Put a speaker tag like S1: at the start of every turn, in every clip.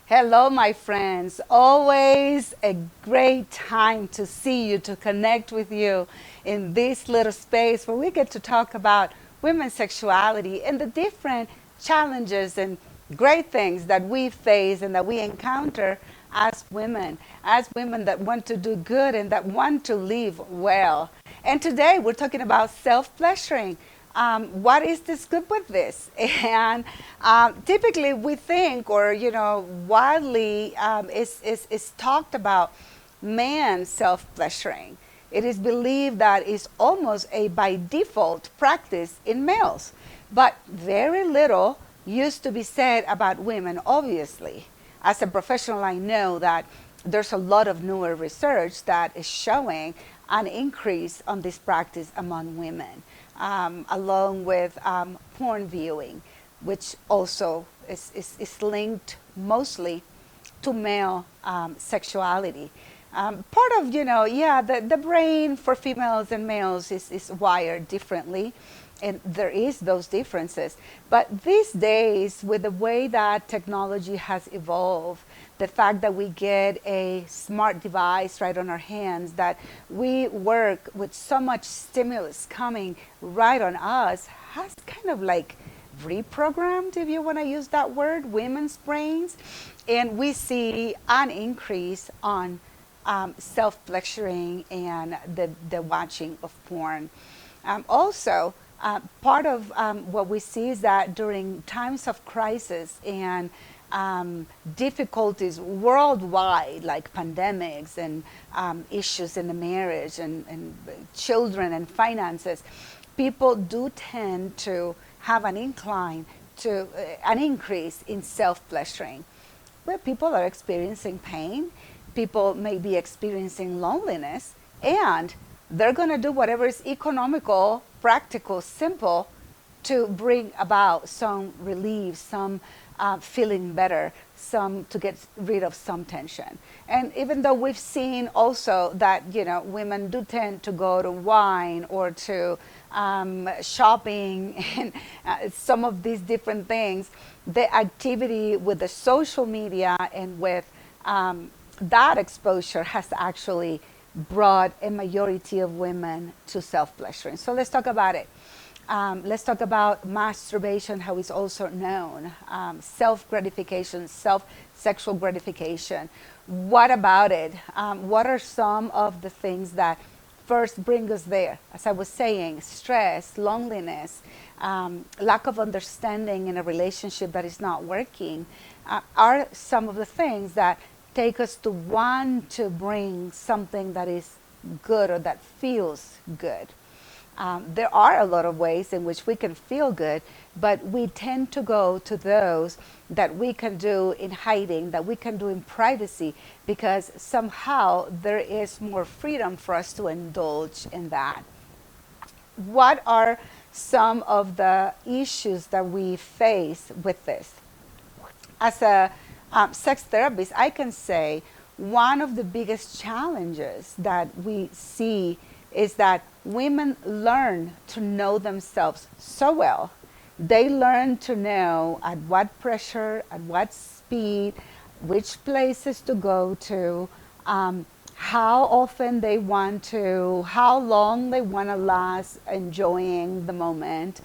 S1: Hello, my friends. Always a great time to see you, to connect with you in this little space where we get to talk about women's sexuality and the different challenges and great things that we face and that we encounter as women that want to do good and that want to live well. And today we're talking about self pleasuring. What is this good with this? And typically we think, or widely is talked about man self pleasuring. It is believed that it's almost a by default practice in males, but very little used to be said about women, obviously. As a professional, I know that there's a lot of newer research that is showing an increase on this practice among women, along with porn viewing, which also is linked mostly to male sexuality. Part of, yeah, the brain for females and males is wired differently, and there is those differences. But these days, with the way that technology has evolved, the fact that we get a smart device right on our hands, that we work with so much stimulus coming right on us, has kind of like reprogrammed, if you want to use that word, women's brains. And we see an increase on self-lecturing and the watching of porn. Also, part of what we see is that during times of crisis and difficulties worldwide, like pandemics and issues in the marriage and children and finances, people do tend to have an incline to an increase in self-pleasuring, where people are experiencing pain, people may be experiencing loneliness, and they're going to do whatever is economical, practical, simple to bring about some relief, some feeling better, some to get rid of some tension. And even though we've seen also that women do tend to go to wine or to shopping and some of these different things, the activity with the social media and with that exposure has actually brought a majority of women to self-pleasuring. So let's talk about it. Let's talk about masturbation, how it's also known, self-gratification, self-sexual gratification. What about it? What are some of the things that first bring us there? As I was saying, stress, loneliness, lack of understanding in a relationship that is not working are some of the things that take us to want to bring something that is good or that feels good. There are a lot of ways in which we can feel good, but we tend to go to those that we can do in hiding, that we can do in privacy, because somehow there is more freedom for us to indulge in that. What are some of the issues that we face with this? As a sex therapist, I can say one of the biggest challenges that we see is that women learn to know themselves so well. They learn to know at what pressure, at what speed, which places to go to, how often they want to, how long they want to last enjoying the moment,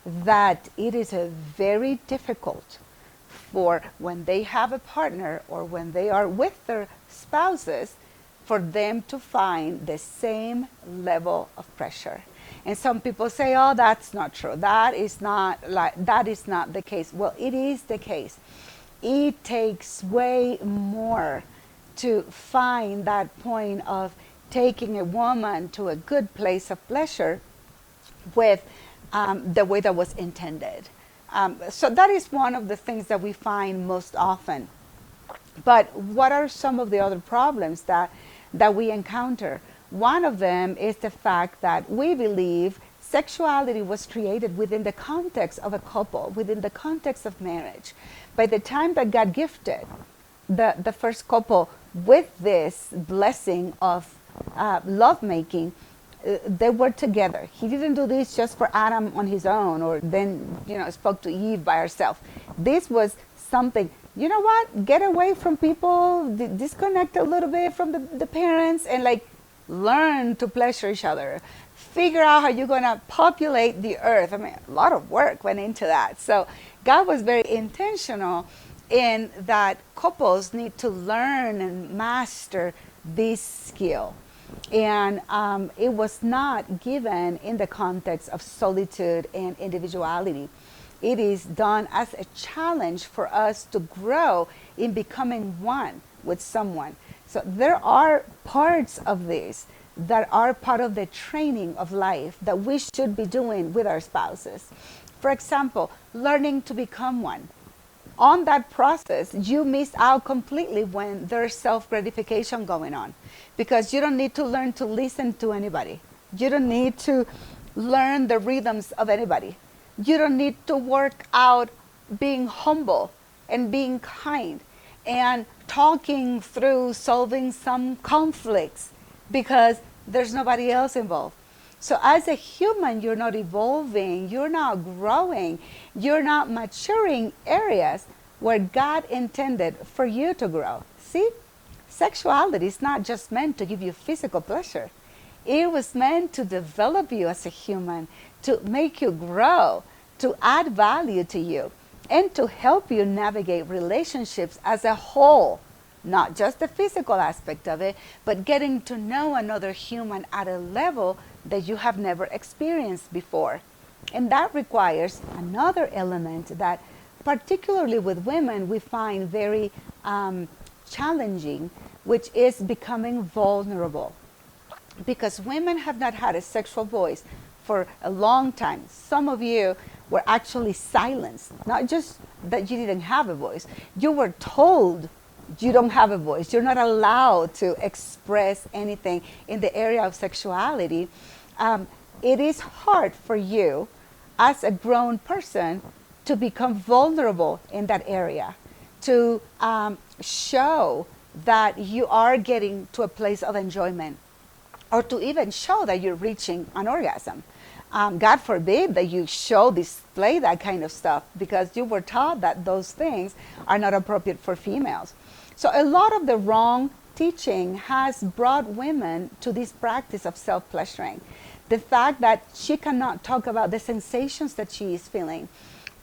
S1: that it is a very difficult for when they have a partner or when they are with their spouses, for them to find the same level of pressure. And some people say, oh, that's not true. That is not the case. Well, it is the case. It takes way more to find that point of taking a woman to a good place of pleasure with the way that was intended. So that is one of the things that we find most often. But what are some of the other problems that we encounter? One of them is the fact that we believe sexuality was created within the context of a couple, within the context of marriage. By the time that God gifted the first couple with this blessing of lovemaking, they were together. He didn't do this just for Adam on his own, or then spoke to Eve by herself. This was something you know what, get away from people, disconnect a little bit from the parents, and like learn to pleasure each other. Figure out how you're going to populate the earth. I mean, a lot of work went into that. So God was very intentional in that couples need to learn and master this skill. And it was not given in the context of solitude and individuality. It is done as a challenge for us to grow in becoming one with someone. So there are parts of this that are part of the training of life that we should be doing with our spouses. For example, learning to become one. On that process, you miss out completely when there's self-gratification going on, because you don't need to learn to listen to anybody. You don't need to learn the rhythms of anybody. You don't need to work out being humble and being kind and talking through solving some conflicts, because there's nobody else involved. So as a human, you're not evolving, you're not growing, you're not maturing areas where God intended for you to grow. See, sexuality is not just meant to give you physical pleasure. It was meant to develop you as a human, to make you grow, to add value to you, and to help you navigate relationships as a whole. Not just the physical aspect of it, but getting to know another human at a level that you have never experienced before. And that requires another element that, particularly with women, we find very challenging, which is becoming vulnerable. Because women have not had a sexual voice for a long time. Some of you were actually silenced, not just that you didn't have a voice. You were told you don't have a voice. You're not allowed to express anything in the area of sexuality. It is hard for you as a grown person to become vulnerable in that area, to show that you are getting to a place of enjoyment, or to even show that you're reaching an orgasm. God forbid that you display that kind of stuff, because you were taught that those things are not appropriate for females. So a lot of the wrong teaching has brought women to this practice of self-pleasuring. The fact that she cannot talk about the sensations that she is feeling,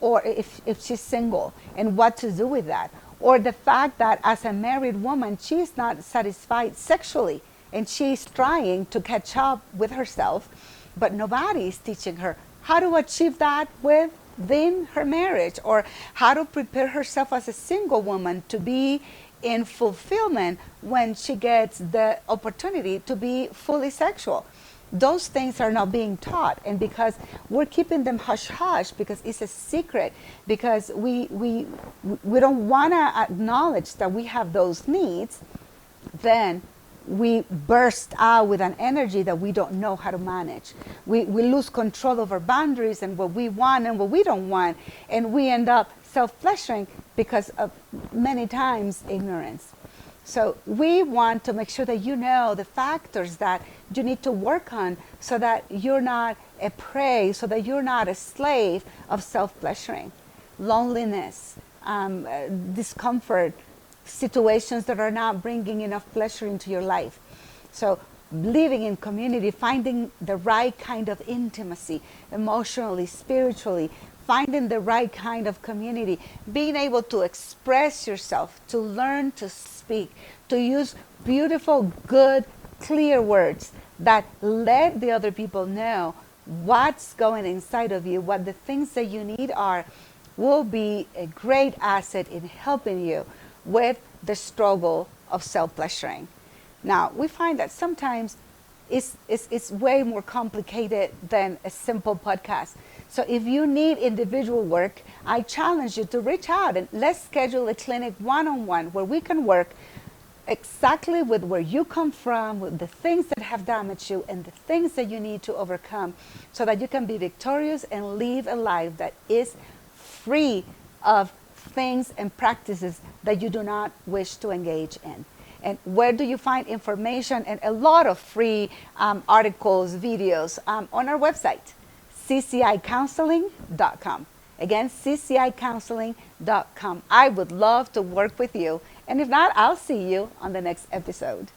S1: or if she's single, and what to do with that. Or the fact that as a married woman, she's not satisfied sexually, and she's trying to catch up with herself, but nobody is teaching her how to achieve that within her marriage, or how to prepare herself as a single woman to be in fulfillment when she gets the opportunity to be fully sexual. Those things are not being taught, and because we're keeping them hush-hush, because it's a secret, because we don't want to acknowledge that we have those needs, then we burst out with an energy that we don't know how to manage. We lose control of our boundaries and what we want and what we don't want, and we end up self-pleasuring because of many times ignorance. So we want to make sure that you know the factors that you need to work on, so that you're not a prey, so that you're not a slave of self-pleasuring. Loneliness, discomfort, situations that are not bringing enough pleasure into your life. So living in community, finding the right kind of intimacy, emotionally, spiritually, finding the right kind of community, being able to express yourself, to learn to speak, to use beautiful, good, clear words that let the other people know what's going inside of you, what the things that you need are, will be a great asset in helping you with the struggle of self-pleasuring. Now, we find that sometimes it's way more complicated than a simple podcast. So if you need individual work, I challenge you to reach out and let's schedule a clinic one-on-one where we can work exactly with where you come from, with the things that have damaged you and the things that you need to overcome, so that you can be victorious and live a life that is free of things and practices that you do not wish to engage in. And where do you find information and a lot of free articles, videos on our website, ccicounseling.com. Again, ccicounseling.com. I would love to work with you. And if not, I'll see you on the next episode.